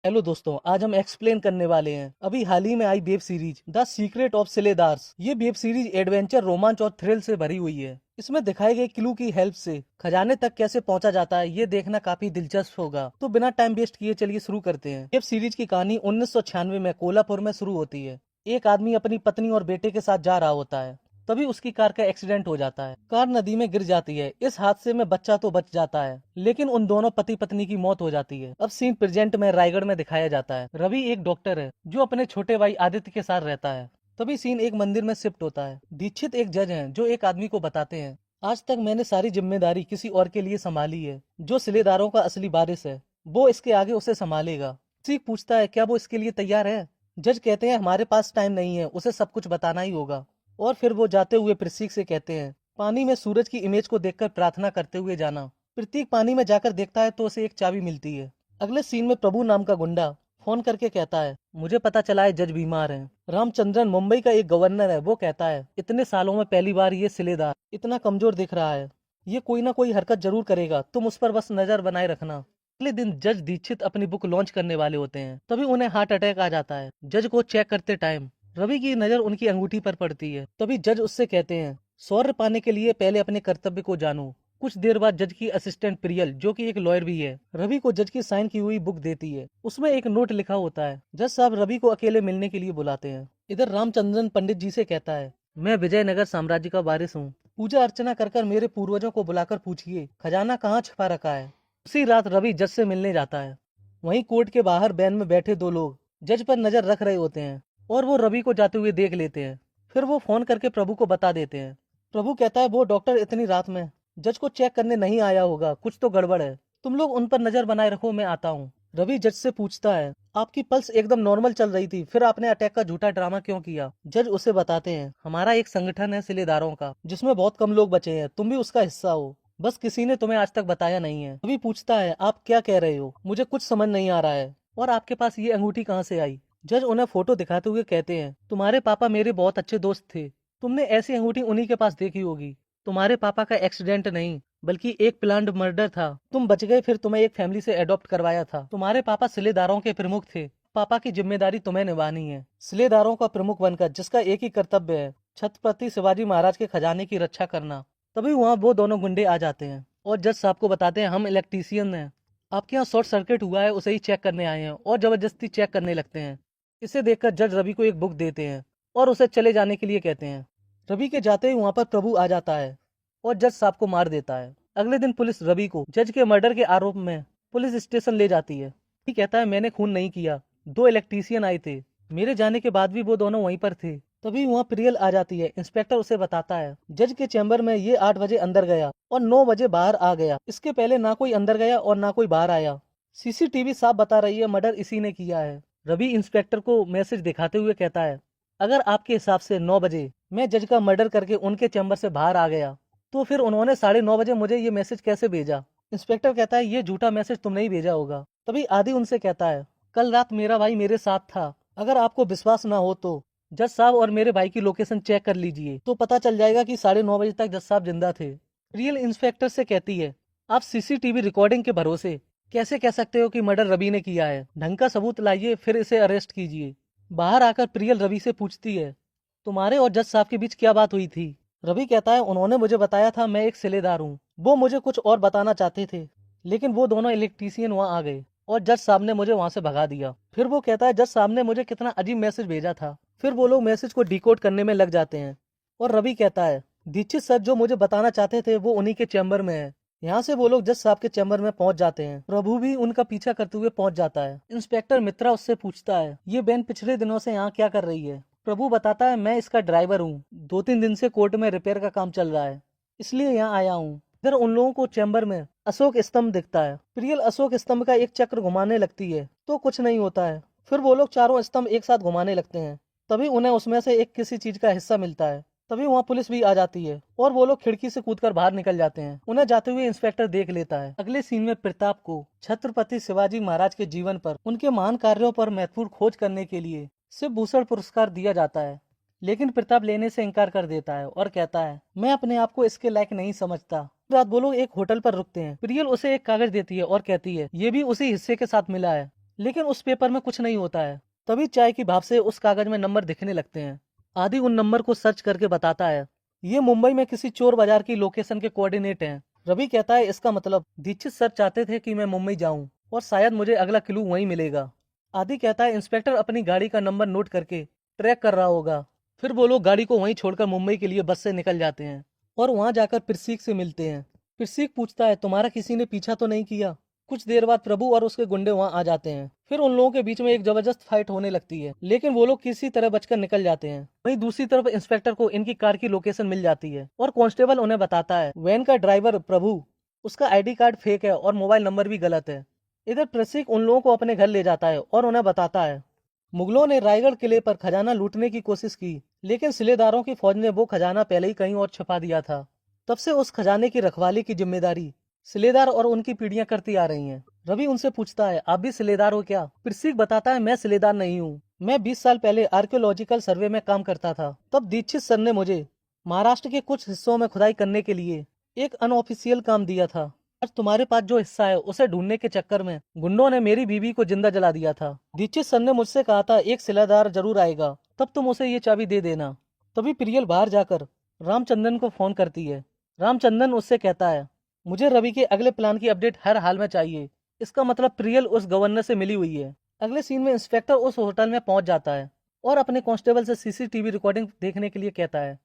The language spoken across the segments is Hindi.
हेलो दोस्तों, आज हम एक्सप्लेन करने वाले हैं अभी हाल ही में आई web series the secret of Shiledars. ये वेब सीरीज एडवेंचर, रोमांच और थ्रिल से भरी हुई है। इसमें दिखाए गए क्लू की हेल्प से खजाने तक कैसे पहुंचा जाता है, ये देखना काफी दिलचस्प होगा। तो बिना टाइम वेस्ट किए चलिए शुरू करते हैं। वेब सीरीज की कहानी 1996 में कोल्हापुर में शुरू होती है। एक आदमी अपनी पत्नी और बेटे के साथ जा रहा होता है, तभी उसकी कार का एक्सीडेंट हो जाता है। कार नदी में गिर जाती है। इस हादसे में बच्चा तो बच जाता है, लेकिन उन दोनों पति पत्नी की मौत हो जाती है। अब सीन प्रेजेंट में रायगढ़ में दिखाया जाता है। रवि एक डॉक्टर है जो अपने छोटे भाई आदित्य के साथ रहता है। तभी सीन एक मंदिर में शिफ्ट होता है। दीक्षित एक जज हैं जो एक आदमी को बताते हैं, आज तक मैंने सारी जिम्मेदारी किसी और के लिए संभाली है। जो सिलेदारों का असली वारिस है वो इसके आगे उसे संभालेगा। सीख पूछता है, क्या वो इसके लिए तैयार है? जज कहते हैं, हमारे पास टाइम नहीं है, उसे सब कुछ बताना ही होगा। और फिर वो जाते हुए प्रतीक से कहते हैं, पानी में सूरज की इमेज को देखकर प्रार्थना करते हुए जाना। प्रतीक पानी में जाकर देखता है तो उसे एक चाबी मिलती है। अगले सीन में प्रभु नाम का गुंडा फोन करके कहता है, मुझे पता चला है जज बीमार हैं। रामचंद्रन मुंबई का एक गवर्नर है, वो कहता है, इतने सालों में पहली बार ये सिलेदार इतना कमजोर दिख रहा है। ये कोई ना कोई हरकत जरूर करेगा, तुम उस पर बस नजर बनाए रखना। अगले दिन जज दीक्षित अपनी बुक लॉन्च करने वाले होते हैं, तभी उन्हें हार्ट अटैक आ जाता है। जज को चेक करते टाइम रवि की नजर उनकी अंगूठी पर पड़ती है। तभी जज उससे कहते हैं, शौर्य पाने के लिए पहले अपने कर्तव्य को जानो। कुछ देर बाद जज की असिस्टेंट प्रियल, जो कि एक लॉयर भी है, रवि को जज की साइन की हुई बुक देती है। उसमें एक नोट लिखा होता है। जज साहब रवि को अकेले मिलने के लिए बुलाते हैं। इधर रामचंद्रन पंडित जी से कहता है, मैं विजयनगर साम्राज्य का वारिस हूँ। पूजा अर्चना कर मेरे पूर्वजों को बुलाकर पूछिए खजाना कहाँ छिपा रखा है। उसी रात रवि जज से मिलने जाता है। वहीं कोर्ट के बाहर बैन में बैठे दो लोग जज पर नजर रख रहे होते हैं और वो रवि को जाते हुए देख लेते हैं। फिर वो फोन करके प्रभु को बता देते हैं। प्रभु कहता है, वो डॉक्टर इतनी रात में जज को चेक करने नहीं आया होगा, कुछ तो गड़बड़ है। तुम लोग उन पर नजर बनाए रखो, मैं आता हूँ। रवि जज से पूछता है, आपकी पल्स एकदम नॉर्मल चल रही थी, फिर आपने अटैक का झूठा ड्रामा क्यों किया? जज उसे बताते हैं, हमारा एक संगठन है सिलेदारों का, जिसमें बहुत कम लोग बचे हैं, तुम भी उसका हिस्सा हो, बस किसी ने तुम्हें आज तक बताया नहीं है। रवि पूछता है, आप क्या कह रहे हो? मुझे कुछ समझ नहीं आ रहा है। और आपके पास ये अंगूठी कहाँ से आई? जज उन्हें फोटो दिखाते हुए कहते हैं, तुम्हारे पापा मेरे बहुत अच्छे दोस्त थे, तुमने ऐसी अंगूठी उन्हीं के पास देखी होगी। तुम्हारे पापा का एक्सीडेंट नहीं बल्कि एक प्लान्ड मर्डर था। तुम बच गए, फिर तुम्हें एक फैमिली से अडॉप्ट करवाया था। तुम्हारे पापा सिलेदारों के प्रमुख थे, पापा की जिम्मेदारी तुम्हें निभानी है। सिलेदारों का प्रमुख बनकर जिसका एक ही कर्तव्य है, छत्रपति शिवाजी महाराज के खजाने की रक्षा करना। तभी वहाँ वो दोनों गुंडे आ जाते हैं और जज साहब को बताते हैं, हम इलेक्ट्रीशियन हैं, आपके यहाँ शॉर्ट सर्किट हुआ है, उसे ही चेक करने आए हैं। और जबरदस्ती चेक करने लगते हैं। इसे देखकर जज रवि को एक बुक देते हैं और उसे चले जाने के लिए कहते हैं। रवि के जाते ही वहाँ पर प्रभु आ जाता है और जज साहब को मार देता है। अगले दिन पुलिस रवि को जज के मर्डर के आरोप में पुलिस स्टेशन ले जाती है। ये कहता है, मैंने खून नहीं किया, दो इलेक्ट्रीशियन आए थे, मेरे जाने के बाद भी वो दोनों वहीं पर थे। तभी वहाँ प्रियल आ जाती है। इंस्पेक्टर उसे बताता है, जज के चैम्बर में ये 8 बजे अंदर गया और 9 बजे बाहर आ गया। इसके पहले ना कोई अंदर गया और ना कोई बाहर आया। सीसीटीवी साफ बता रही है मर्डर इसी ने किया है। रवि इंस्पेक्टर को मैसेज दिखाते हुए कहता है, अगर आपके हिसाब से 9 बजे मैं जज का मर्डर करके उनके चैम्बर से बाहर आ गया, तो फिर उन्होंने 9:30 बजे मुझे ये मैसेज कैसे भेजा? इंस्पेक्टर कहता है, ये झूठा मैसेज तुमने ही भेजा होगा। तभी आदि उनसे कहता है, कल रात मेरा भाई मेरे साथ था, अगर आपको विश्वास ना हो तो जज साहब और मेरे भाई की लोकेशन चेक कर लीजिए, तो पता चल जाएगा कि 9:30 बजे तक जज साहब जिंदा थे। रियल इंस्पेक्टर से कहती है, आप सीसीटीवी रिकॉर्डिंग के भरोसे कैसे कह सकते हो कि मर्डर रवि ने किया है? ढंग का सबूत लाइए, फिर इसे अरेस्ट कीजिए। बाहर आकर प्रियल रवि से पूछती है, तुम्हारे और जज साहब के बीच क्या बात हुई थी? रवि कहता है, उन्होंने मुझे बताया था मैं एक सिलेदार हूँ, वो मुझे कुछ और बताना चाहते थे, लेकिन वो दोनों इलेक्ट्रीशियन वहाँ आ गए और जज साहब ने मुझे वहाँ से भगा दिया। फिर वो कहता है, जज साहब ने मुझे कितना अजीब मैसेज भेजा था। फिर वो लोग मैसेज को डिकोड करने में लग जाते हैं और रवि कहता है, दीक्षित सर जो मुझे बताना चाहते थे वो उन्हीं के चैम्बर में है। यहाँ से वो लोग जज साहब के चैम्बर में पहुंच जाते हैं। प्रभु भी उनका पीछा करते हुए पहुंच जाता है। इंस्पेक्टर मित्रा उससे पूछता है, ये बैन पिछले दिनों से यहाँ क्या कर रही है? प्रभु बताता है, मैं इसका ड्राइवर हूँ, 2-3 दिन से कोर्ट में रिपेयर का काम चल रहा है, इसलिए यहाँ आया हूँ। इधर उन लोगों को चैम्बर में अशोक स्तंभ दिखता है। प्रियल अशोक स्तंभ का एक चक्र घुमाने लगती है तो कुछ नहीं होता है। फिर वो लोग चारों स्तंभ एक साथ घुमाने लगते हैं, तभी उन्हें उसमें से एक किसी चीज का हिस्सा मिलता है। तभी वहाँ पुलिस भी आ जाती है और वो लोग खिड़की से कूदकर बाहर निकल जाते हैं। उन्हें जाते हुए इंस्पेक्टर देख लेता है। अगले सीन में प्रताप को छत्रपति शिवाजी महाराज के जीवन पर, उनके महान कार्यों पर महत्वपूर्ण खोज करने के लिए शिव भूषण पुरस्कार दिया जाता है, लेकिन प्रताप लेने से इनकार कर देता है और कहता है, मैं अपने आप को इसके लायक नहीं समझता। रात वो लोग एक होटल पर रुकते हैं। प्रियल उसे एक कागज देती है और कहती है, ये भी उसी हिस्से के साथ मिला है लेकिन उस पेपर में कुछ नहीं होता है। तभी चाय की भाप से उस कागज में नंबर दिखने लगते हैं। आदि उन नंबर को सर्च करके बताता है, ये मुंबई में किसी चोर बाजार की लोकेशन के कोऑर्डिनेट हैं। रवि कहता है, इसका मतलब दीक्षित सर चाहते थे कि मैं मुंबई जाऊं और शायद मुझे अगला क्लू वहीं मिलेगा। आदि कहता है, इंस्पेक्टर अपनी गाड़ी का नंबर नोट करके ट्रैक कर रहा होगा। फिर वो लोग गाड़ी को वहीं छोड़कर मुंबई के लिए बस से निकल जाते हैं और वहां जाकर प्रसीक से मिलते हैं। प्रसीक पूछता है, तुम्हारा किसी ने पीछा तो नहीं किया? कुछ देर बाद प्रभु और उसके गुंडे वहां आ जाते हैं। फिर उन लोगों के बीच में एक जबरदस्त फाइट होने लगती है, लेकिन वो लोग किसी तरह बचकर निकल जाते हैं। वहीं दूसरी तरफ इंस्पेक्टर को इनकी कार की लोकेशन मिल जाती है और कांस्टेबल उन्हें बताता है, वैन का ड्राइवर प्रभु, उसका आईडी कार्ड फेक है और मोबाइल नंबर भी गलत है। इधर प्रसीक उन लोगों को अपने घर ले जाता है और उन्हें बताता है, मुगलों ने रायगढ़ किले पर खजाना लूटने की कोशिश की, लेकिन सिलेदारों की फौज ने वो खजाना पहले ही कहीं और छिपा दिया था। तब से उस खजाने की रखवाली की जिम्मेदारी सिलेदार और उनकी पीढ़ियां करती आ रही हैं। रवि उनसे पूछता है, आप भी सिलेदार हो क्या? प्रसीक बताता है, मैं सिलेदार नहीं हूँ। मैं 20 साल पहले आर्कियोलॉजिकल सर्वे में काम करता था। तब दीक्षित सर ने मुझे महाराष्ट्र के कुछ हिस्सों में खुदाई करने के लिए एक अनऑफिशियल काम दिया था। आज तुम्हारे पास जो हिस्सा है उसे ढूंढने के चक्कर में गुंडों ने मेरी बीवी को जिंदा जला दिया था। दीक्षित सर ने मुझसे कहा था, एक सिलेदार जरूर आएगा, तब तुम उसे ये चाबी दे देना। तभी प्रियल बाहर जाकर रामचंद्रन को फोन करती है। रामचंद्रन उससे कहता है, मुझे रवि के अगले प्लान की अपडेट हर हाल में चाहिए। इसका मतलब प्रियल उस गवर्नर से मिली हुई है। अगले सीन में इंस्पेक्टर उस होटल में पहुंच जाता है और अपने कांस्टेबल से सीसीटीवी रिकॉर्डिंग देखने के लिए कहता है।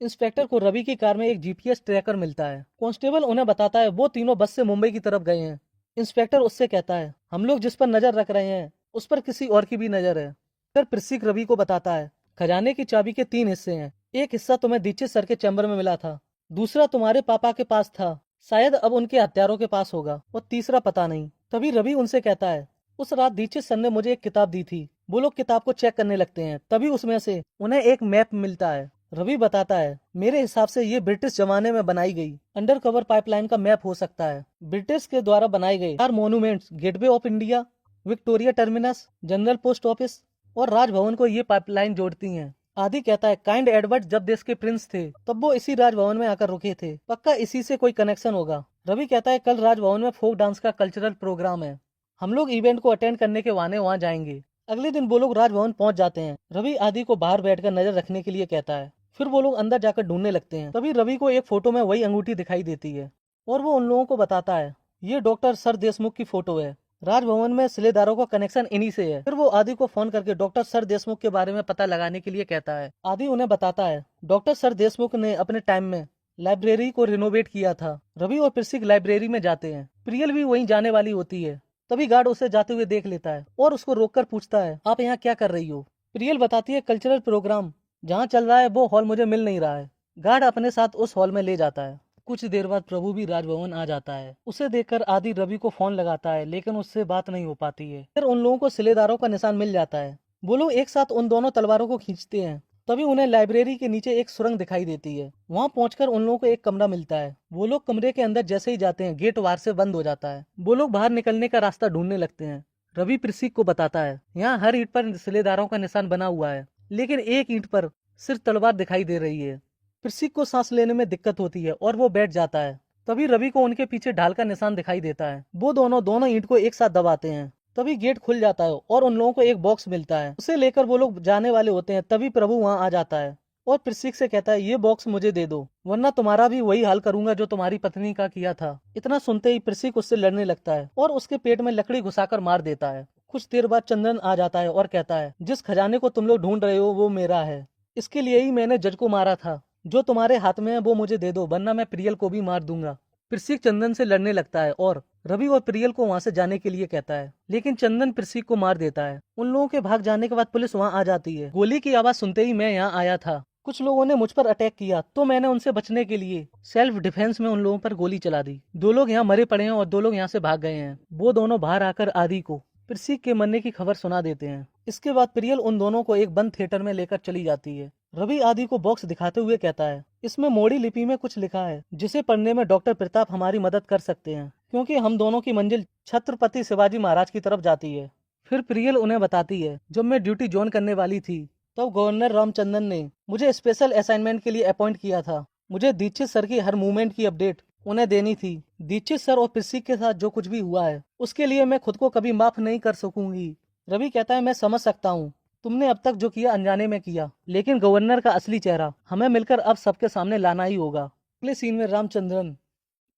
इंस्पेक्टर को रवि की कार में एक जीपीएस ट्रैकर मिलता है। कांस्टेबल उन्हें बताता है, वो तीनों बस से मुंबई की तरफ गए हैं। इंस्पेक्टर उससे कहता है, हम लोग जिस पर नजर रख रहे हैं उस पर किसी और की भी नजर है। फिर प्रसीक रवि को बताता है, खजाने की चाबी के 3 हिस्से हैं। एक हिस्सा तुम्हें दीक्षित सर के चैम्बर में मिला था, दूसरा तुम्हारे पापा के पास था, शायद अब उनके हत्यारों के पास होगा, और तीसरा पता नहीं। तभी रवि उनसे कहता है, उस रात दीक्षित सर ने मुझे एक किताब दी थी। वो लोग किताब को चेक करने लगते हैं, तभी उसमें से उन्हें एक मैप मिलता है। रवि बताता है, मेरे हिसाब से ये ब्रिटिश जमाने में बनाई गई अंडरकवर पाइपलाइन का मैप हो सकता है। ब्रिटिश के द्वारा बनाए गए 4 monuments, gateway of India, Victoria terminus, general post office और राजभवन को ये पाइपलाइन जोड़ती हैं। आदि कहता है, काइंड एडवर्ड जब देश के प्रिंस थे तब वो इसी राजभवन में आकर रुके थे, पक्का इसी से कोई कनेक्शन होगा। रवि कहता है, कल राजभवन में फोक डांस का कल्चरल प्रोग्राम है, हम लोग इवेंट को अटेंड करने के बहाने वहाँ जाएंगे। अगले दिन वो लोग राजभवन पहुंच जाते हैं। रवि आदि को बाहर बैठकर नजर रखने के लिए कहता है। फिर वो लोग अंदर जाकर ढूंढने लगते हैं। तभी रवि को एक फोटो में वही अंगूठी दिखाई देती है और वो उन लोगों को बताता है, ये डॉक्टर सर देशमुख की फोटो है, राजभवन में सिलेदारों का कनेक्शन इन्हीं से है। फिर वो आदि को फोन करके डॉक्टर सर देशमुख के बारे में पता लगाने के लिए कहता है। आदि उन्हें बताता है, डॉक्टर सर देशमुख ने अपने टाइम में लाइब्रेरी को रिनोवेट किया था। रवि और प्रसिक लाइब्रेरी में जाते हैं। प्रियल भी वहीं जाने वाली होती है। तभी गार्ड उसे जाते हुए देख लेता है और उसको रोककर पूछता है, आप यहाँ क्या कर रही हो? प्रियल बताती है, कल्चरल प्रोग्राम जहाँ चल रहा है वो हॉल मुझे मिल नहीं रहा है। गार्ड अपने साथ उस हॉल में ले जाता है। कुछ देर बाद प्रभु भी राजभवन आ जाता है। उसे देखकर आदि रवि को फोन लगाता है, लेकिन उससे बात नहीं हो पाती है। फिर उन लोगों को सिलेदारों का निशान मिल जाता है। वो लोग एक साथ उन दोनों तलवारों को खींचते हैं। तभी उन्हें लाइब्रेरी के नीचे एक सुरंग दिखाई देती है। वहाँ पहुंचकर उन लोगों को एक कमरा मिलता है। वो लोग कमरे के अंदर जैसे ही जाते हैं, गेट बाहर से बंद हो जाता है। वो लोग बाहर निकलने का रास्ता ढूंढने लगते हैं। रवि प्रसिक को बताता है, यहाँ हर ईंट पर सिलेदारों का निशान बना हुआ है, लेकिन एक ईंट पर सिर्फ तलवार दिखाई दे रही है। प्रसिक को सांस लेने में दिक्कत होती है और वो बैठ जाता है। तभी रवि को उनके पीछे ढाल का निशान दिखाई देता है। वो दोनों ईंट को एक साथ दबाते हैं। तभी गेट खुल जाता है और उन लोगों को एक बॉक्स मिलता है। उसे लेकर वो लोग जाने वाले होते हैं। तभी प्रभु वहाँ आ जाता है और प्रसिक से कहता है, ये बॉक्स मुझे दे दो, वरना तुम्हारा भी वही हाल करूंगा जो तुम्हारी पत्नी का किया था। इतना सुनते ही प्रसिक उससे लड़ने लगता है और उसके पेट में लकड़ी घुसाकर मार देता है। कुछ देर बाद चंद्रन आ जाता है और कहता है, जिस खजाने को तुम लोग ढूंढ रहे हो वो मेरा है। इसके लिए ही मैंने जज को मारा था। जो तुम्हारे हाथ में है वो मुझे दे दो, वरना मैं प्रियल को भी मार दूंगा। प्रसिक चंदन से लड़ने लगता है और रवि और प्रियल को वहां से जाने के लिए कहता है, लेकिन चंदन प्रसिक को मार देता है। उन लोगों के भाग जाने के बाद पुलिस वहां आ जाती है। गोली की आवाज सुनते ही मैं यहाँ आया था। कुछ लोगों ने मुझ पर अटैक किया तो मैंने उनसे बचने के लिए सेल्फ डिफेंस में उन लोगों पर गोली चला दी। 2 लोग यहाँ मरे पड़े हैं और 2 लोग यहाँ से भाग गए हैं। वो दोनों बाहर आकर आदि को प्रसिक के मरने की खबर सुना देते हैं। इसके बाद प्रियल उन दोनों को एक बंद थिएटर में लेकर चली जाती है। रवि आदि को बॉक्स दिखाते हुए कहता है, इसमें मोड़ी लिपि में कुछ लिखा है जिसे पढ़ने में डॉक्टर प्रताप हमारी मदद कर सकते हैं, क्योंकि हम दोनों की मंजिल छत्रपति शिवाजी महाराज की तरफ जाती है। फिर प्रियल उन्हें बताती है, जब मैं ड्यूटी ज्वाइन करने वाली थी तब गवर्नर रामचंद्रन ने मुझे स्पेशल असाइनमेंट के लिए अपॉइंट किया था। मुझे दीक्षित सर की हर मूवमेंट की अपडेट उन्हें देनी थी। दीक्षित सर और प्रिसिक के साथ जो कुछ भी हुआ है उसके लिए मैं खुद को कभी माफ नहीं कर सकूंगी। रवि कहता है मैं समझ सकता हूँ, तुमने अब तक जो किया अनजाने में किया, लेकिन गवर्नर का असली चेहरा हमें मिलकर अब सबके सामने लाना ही होगा। अगले सीन में रामचंद्रन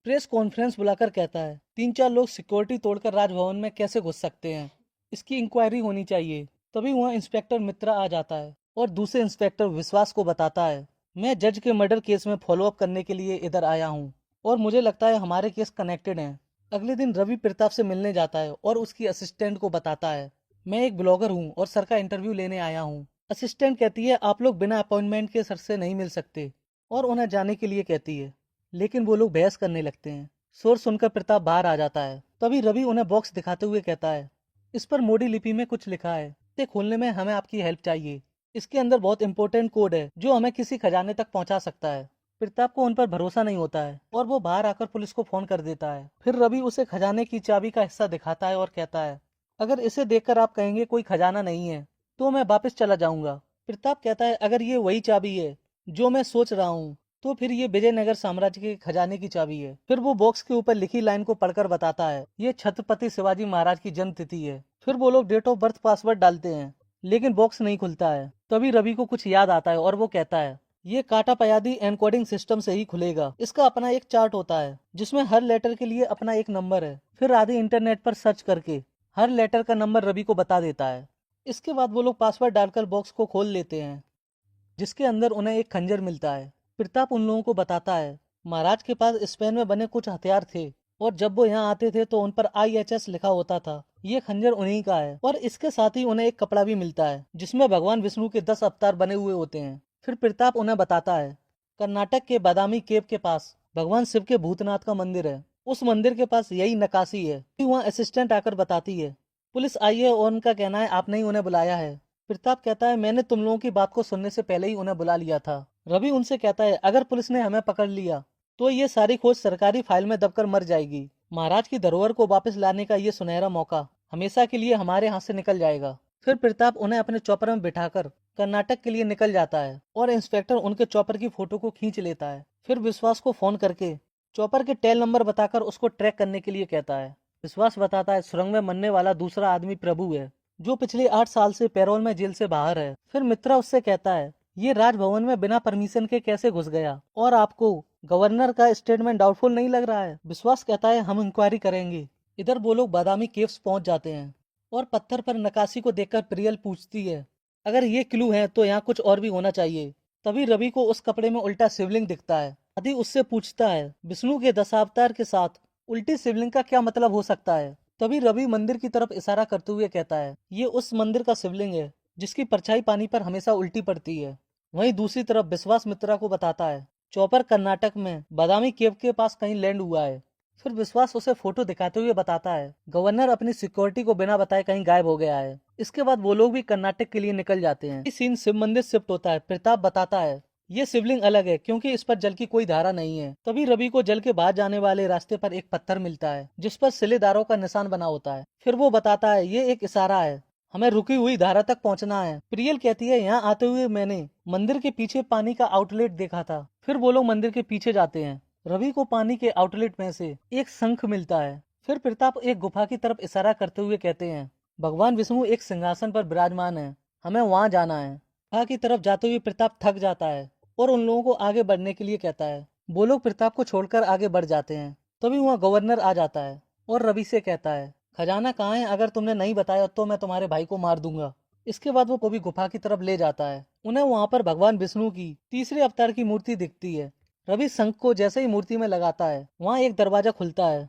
प्रेस कॉन्फ्रेंस बुलाकर कहता है 3-4 लोग सिक्योरिटी तोड़कर राजभवन में कैसे घुस सकते हैं, इसकी इंक्वायरी होनी चाहिए। तभी वहाँ इंस्पेक्टर मित्रा आ जाता है और दूसरे इंस्पेक्टर विश्वास को बताता है मैं जज के मर्डर केस में फॉलोअप करने के लिए इधर आया हूँ और मुझे लगता है हमारे केस कनेक्टेड हैं। अगले दिन रवि प्रताप से मिलने जाता है और उसकी असिस्टेंट को बताता है मैं एक ब्लॉगर हूँ और सर का इंटरव्यू लेने आया हूँ। असिस्टेंट कहती है आप लोग बिना अपॉइंटमेंट के सर से नहीं मिल सकते और उन्हें जाने के लिए कहती है, लेकिन वो लोग बहस करने लगते हैं। शोर सुनकर प्रताप बाहर आ जाता है। तभी रवि उन्हें बॉक्स दिखाते हुए कहता है इस पर मोडी लिपि में कुछ लिखा है, इसे खोलने में हमें आपकी हेल्प चाहिए। इसके अंदर बहुत इंपॉर्टेंट कोड है जो हमें किसी खजाने तक पहुंचा सकता है। प्रताप को उन पर भरोसा नहीं होता है और वो बाहर आकर पुलिस को फोन कर देता है। फिर रवि उसे खजाने की चाबी का हिस्सा दिखाता है और कहता है अगर इसे देखकर आप कहेंगे कोई खजाना नहीं है तो मैं वापस चला जाऊंगा। प्रताप कहता है अगर ये वही चाबी है जो मैं सोच रहा हूँ तो फिर ये विजयनगर साम्राज्य के खजाने की चाबी है। फिर वो बॉक्स के ऊपर लिखी लाइन को पढ़कर बताता है ये छत्रपति शिवाजी महाराज की जन्म तिथि है। फिर वो लोग डेट ऑफ बर्थ पासवर्ड डालते हैं लेकिन बॉक्स नहीं खुलता है। तभी रवि को कुछ याद आता है और वो कहता है ये काटा पयादी एनकोडिंग सिस्टम से ही खुलेगा। इसका अपना एक चार्ट होता है जिसमें हर लेटर के लिए अपना एक नंबर है। फिर आदि इंटरनेट पर सर्च करके हर लेटर का नंबर रवि को बता देता है। इसके बाद वो लोग पासवर्ड डालकर बॉक्स को खोल लेते हैं जिसके अंदर उन्हें एक खंजर मिलता है। प्रताप उन लोगों को बताता है महाराज के पास स्पेन में बने कुछ हथियार थे और जब वो यहाँ आते थे तो उन पर IHS लिखा होता था। ये खंजर उन्हीं का है और इसके साथ ही उन्हें एक कपड़ा भी मिलता है जिसमें भगवान विष्णु के 10 अवतार बने हुए होते हैं। फिर प्रताप उन्हें बताता है कर्नाटक के बादामी केव के पास भगवान शिव के भूतनाथ का मंदिर है, उस मंदिर के पास यही नक्काशी है। वहाँ असिस्टेंट आकर बताती है पुलिस आई है और उनका कहना है आपने ही उन्हें बुलाया है। प्रताप कहता है मैंने तुम लोगों की बात को सुनने से पहले ही उन्हें बुला लिया था। रवि उनसे कहता है अगर पुलिस ने हमें पकड़ लिया तो ये सारी खोज सरकारी फाइल में दबकर मर जाएगी। महाराज की धरोहर को वापस लाने का ये सुनहरा मौका हमेशा के लिए हमारे हाथ से निकल जाएगा। फिर प्रताप उन्हें अपने चॉपर में बिठाकर कर्नाटक के लिए निकल जाता है और इंस्पेक्टर उनके चॉपर की फोटो को खींच लेता है। फिर विश्वास को फोन करके चॉपर के टेल नंबर बताकर उसको ट्रैक करने के लिए कहता है। विश्वास बताता है सुरंग में मरने वाला दूसरा आदमी प्रभु है जो पिछले 8 साल से पैरोल में जेल से बाहर है। फिर मित्रा उससे कहता है ये राजभवन में बिना परमिशन के कैसे घुस गया और आपको गवर्नर का स्टेटमेंट डाउटफुल नहीं लग रहा है। विश्वास कहता है हम इंक्वायरी करेंगे। इधर वो लोग बादामी केव्स पहुंच जाते हैं और पत्थर पर नक्काशी को देखकर प्रियल पूछती है अगर ये क्लू है तो यहाँ कुछ और भी होना चाहिए। तभी रवि को उस कपड़े में उल्टा शिवलिंग दिखता है। आदि उससे पूछता है विष्णु के दशावतार के साथ उल्टी शिवलिंग का क्या मतलब हो सकता है। तभी रवि मंदिर की तरफ इशारा करते हुए कहता है ये उस मंदिर का शिवलिंग है जिसकी परछाई पानी पर हमेशा उल्टी पड़ती है। वहीं दूसरी तरफ विश्वास मित्रा को बताता है चॉपर कर्नाटक में बादामी केव के पास कहीं लैंड हुआ है। फिर विश्वास उसे फोटो दिखाते हुए बताता है गवर्नर अपनी सिक्योरिटी को बिना बताए कहीं गायब हो गया है। इसके बाद वो लोग भी कर्नाटक के लिए निकल जाते हैं। इस सीन शिव मंदिर शिफ्ट होता है। प्रताप बताता है ये शिवलिंग अलग है क्योंकि इस पर जल की कोई धारा नहीं है। तभी रवि को जल के बाहर जाने वाले रास्ते पर एक पत्थर मिलता है जिस पर सिलेदारों का निशान बना होता है। फिर वो बताता है ये एक इशारा है, हमें रुकी हुई धारा तक पहुंचना है। प्रियल कहती है यहाँ आते हुए मैंने मंदिर के पीछे पानी का आउटलेट देखा था। फिर वो लोग मंदिर के पीछे जाते हैं। रवि को पानी के आउटलेट में से एक शंख मिलता है। फिर प्रताप एक गुफा की तरफ इशारा करते हुए कहते हैं भगवान विष्णु एक सिंहासन पर विराजमान है, हमें वहां जाना है। गुफा की तरफ जाते हुए प्रताप थक जाता है और उन लोगों को आगे बढ़ने के लिए कहता है। वो लोग प्रताप को छोड़कर आगे बढ़ जाते हैं। तभी वहाँ गवर्नर आ जाता है और रवि से कहता है खजाना कहाँ है, अगर तुमने नहीं बताया तो मैं तुम्हारे भाई को मार दूंगा। इसके बाद वो कभी गुफा की तरफ ले जाता है। उन्हें वहाँ पर भगवान विष्णु की तीसरे अवतार की मूर्ति दिखती है। रवि शंख को जैसे ही मूर्ति में लगाता है वहाँ एक दरवाजा खुलता है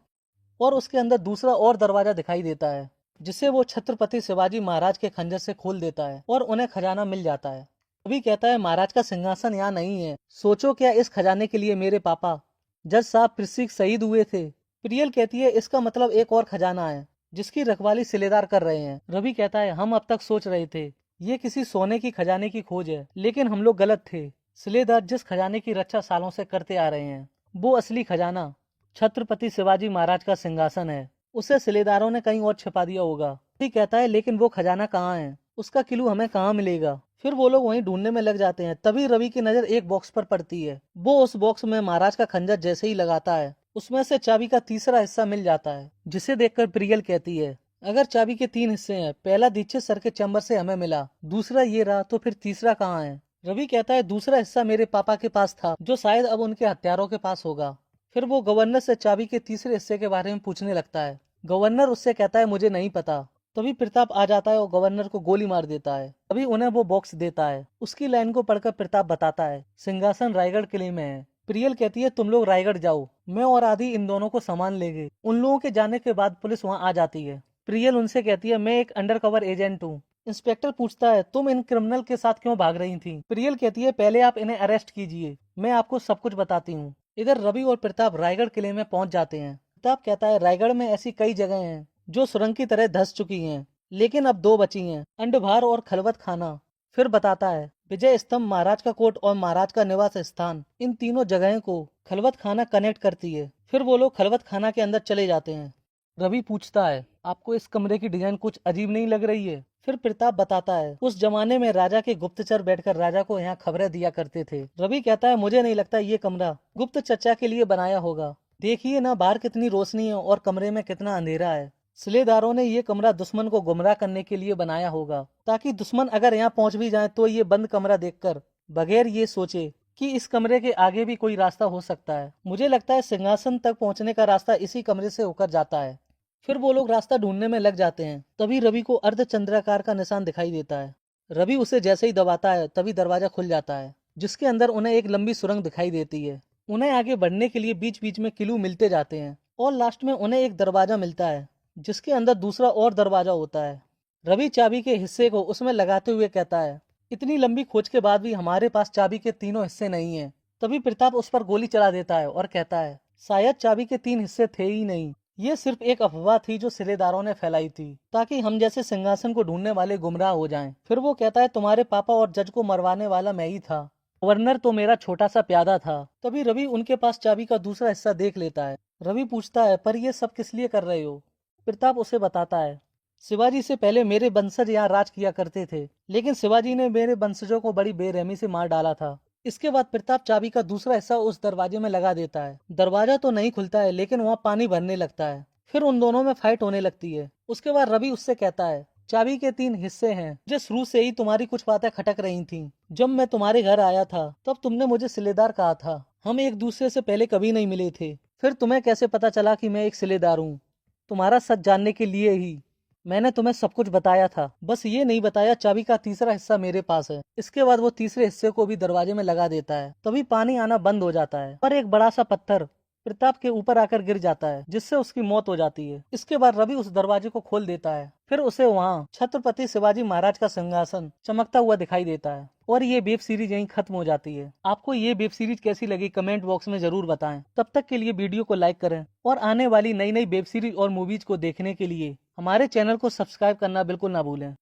और उसके अंदर दूसरा और दरवाजा दिखाई देता है जिसे वो छत्रपति शिवाजी महाराज के खंजर से खोल देता है और उन्हें खजाना मिल जाता है। रवि कहता है महाराज का सिंहासन यहाँ नहीं है, सोचो क्या इस खजाने के लिए मेरे पापा जज साहब प्रिसिक शहीद हुए थे। प्रियल कहती है इसका मतलब एक और खजाना है जिसकी रखवाली सिलेदार कर रहे हैं। रवि कहता है हम अब तक सोच रहे थे ये किसी सोने की खजाने की खोज है, लेकिन हम लोग गलत थे। सिलेदार जिस खजाने की रक्षा सालों से करते आ रहे हैं वो असली खजाना छत्रपति शिवाजी महाराज का सिंहासन है। उसे सिलेदारों ने कहीं और छिपा दिया होगा। रवि कहता है लेकिन वो खजाना कहाँ है, उसका क्लू हमें कहाँ मिलेगा। फिर वो लोग वहीं ढूंढने में लग जाते हैं। तभी रवि की नजर एक बॉक्स पर पड़ती है। वो उस बॉक्स में महाराज का खंजर जैसे ही लगाता है उसमें से चाबी का तीसरा हिस्सा मिल जाता है, जिसे देखकर प्रियल कहती है, अगर चाबी के 3 हिस्से हैं, पहला दीक्षित सर के चैम्बर से हमें मिला, दूसरा ये रहा, तो फिर तीसरा कहाँ है? रवि कहता है दूसरा हिस्सा मेरे पापा के पास था, जो शायद अब उनके हत्यारों के पास होगा। फिर वो गवर्नर से चाबी के तीसरे हिस्से के बारे में पूछने लगता है। गवर्नर उससे कहता है मुझे नहीं पता। तभी प्रताप आ जाता है और गवर्नर को गोली मार देता है। तभी उन्हें वो बॉक्स देता है। उसकी लाइन को पढ़कर प्रताप बताता है, सिंहासन रायगढ़ किले में है। प्रियल कहती है तुम लोग रायगढ़ जाओ, मैं और आदि इन दोनों को सामान लेंगे। उन लोगों के जाने के बाद पुलिस वहाँ आ जाती है। प्रियल उनसे कहती है मैं एक अंडरकवर एजेंट हूँ। इंस्पेक्टर पूछता है तुम इन क्रिमिनल के साथ क्यों भाग रही थी? प्रियल कहती है पहले आप इन्हें अरेस्ट कीजिए, मैं आपको सब कुछ बताती हूँ। इधर रवि और प्रताप रायगढ़ किले में पहुंच जाते हैं। प्रताप कहता है रायगढ़ में ऐसी कई जगह हैं जो सुरंग की तरह धंस चुकी हैं, लेकिन अब 2 बची हैं, अंडभार और खलवत खाना। फिर बताता है विजय स्तंभ, महाराज का कोट और महाराज का निवास स्थान, इन तीनों जगहों को खलवत खाना कनेक्ट करती है। फिर वो लोग खलवत खाना के अंदर चले जाते हैं। रवि पूछता है आपको इस कमरे की डिजाइन कुछ अजीब नहीं लग रही है? फिर प्रताप बताता है उस जमाने में राजा के गुप्तचर बैठकर राजा को यहाँ खबरें दिया करते थे। रवि कहता है मुझे नहीं लगता ये कमरा गुप्त चर्चा के लिए बनाया होगा। देखिए ना बाहर कितनी रोशनी है और कमरे में कितना अंधेरा है। सिलेदारों ने ये कमरा दुश्मन को गुमराह करने के लिए बनाया होगा, ताकि दुश्मन अगर यहाँ पहुंच भी जाए तो ये बंद कमरा देखकर बगैर ये सोचे कि इस कमरे के आगे भी कोई रास्ता हो सकता है। मुझे लगता है सिंहासन तक पहुंचने का रास्ता इसी कमरे से होकर जाता है। फिर वो लोग रास्ता ढूंढने में लग जाते हैं। तभी रवि को अर्धचंद्राकार का निशान दिखाई देता है। रवि उसे जैसे ही दबाता है तभी दरवाजा खुल जाता है, जिसके अंदर उन्हें एक लंबी सुरंग दिखाई देती है। उन्हें आगे बढ़ने के लिए बीच बीच में क्लू मिलते जाते हैं और लास्ट में उन्हें एक दरवाजा मिलता है, जिसके अंदर दूसरा और दरवाजा होता है। रवि चाबी के हिस्से को उसमें लगाते हुए कहता है इतनी लंबी खोज के बाद भी हमारे पास चाबी के तीनों हिस्से नहीं है। तभी प्रताप उस पर गोली चला देता है और कहता है शायद चाबी के 3 हिस्से थे ही नहीं, ये सिर्फ एक अफवाह थी जो सिलेदारों ने फैलाई थी, ताकि हम जैसे सिंहासन को ढूंढने वाले गुमराह हो जाएं। फिर वो कहता है तुम्हारे पापा और जज को मरवाने वाला मैं ही था, गवर्नर तो मेरा छोटा सा प्यादा था। तभी रवि उनके पास चाबी का दूसरा हिस्सा देख लेता है। रवि पूछता है पर ये सब किस लिए कर रहे हो? प्रताप उसे बताता है शिवाजी से पहले मेरे वंशज यहाँ राज किया करते थे, लेकिन शिवाजी ने मेरे वंशजों को बड़ी बेरहमी से मार डाला था। इसके बाद प्रताप चाबी का दूसरा हिस्सा उस दरवाजे में लगा देता है। दरवाजा तो नहीं खुलता है, लेकिन वहाँ पानी भरने लगता है। फिर उन दोनों में फाइट होने लगती है। उसके बाद रवि उससे कहता है चाबी के 3 हिस्से हैं। मुझे शुरू से ही तुम्हारी कुछ बातें खटक रही थीं। जब मैं तुम्हारे घर आया था तब तुमने मुझे सिलेदार कहा था। हम एक दूसरे से पहले कभी नहीं मिले थे। फिर तुम्हें कैसे पता चला कि मैं एक सिलेदार हूँ? तुम्हारा सच जानने के लिए ही मैंने तुम्हें सब कुछ बताया था, बस ये नहीं बताया चाबी का तीसरा हिस्सा मेरे पास है। इसके बाद वो तीसरे हिस्से को भी दरवाजे में लगा देता है। तभी पानी आना बंद हो जाता है और एक बड़ा सा पत्थर प्रताप के ऊपर आकर गिर जाता है, जिससे उसकी मौत हो जाती है। इसके बाद रवि उस दरवाजे को खोल देता है। फिर उसे वहाँ छत्रपति शिवाजी महाराज का सिंहासन चमकता हुआ दिखाई देता है और ये वेब सीरीज यहीं खत्म हो जाती है। आपको ये वेब सीरीज कैसी लगी कमेंट बॉक्स में जरूर बताएं। तब तक के लिए वीडियो को लाइक करें और आने वाली नई नई वेब सीरीज और मूवीज को देखने के लिए हमारे चैनल को सब्सक्राइब करना बिल्कुल ना भूलें।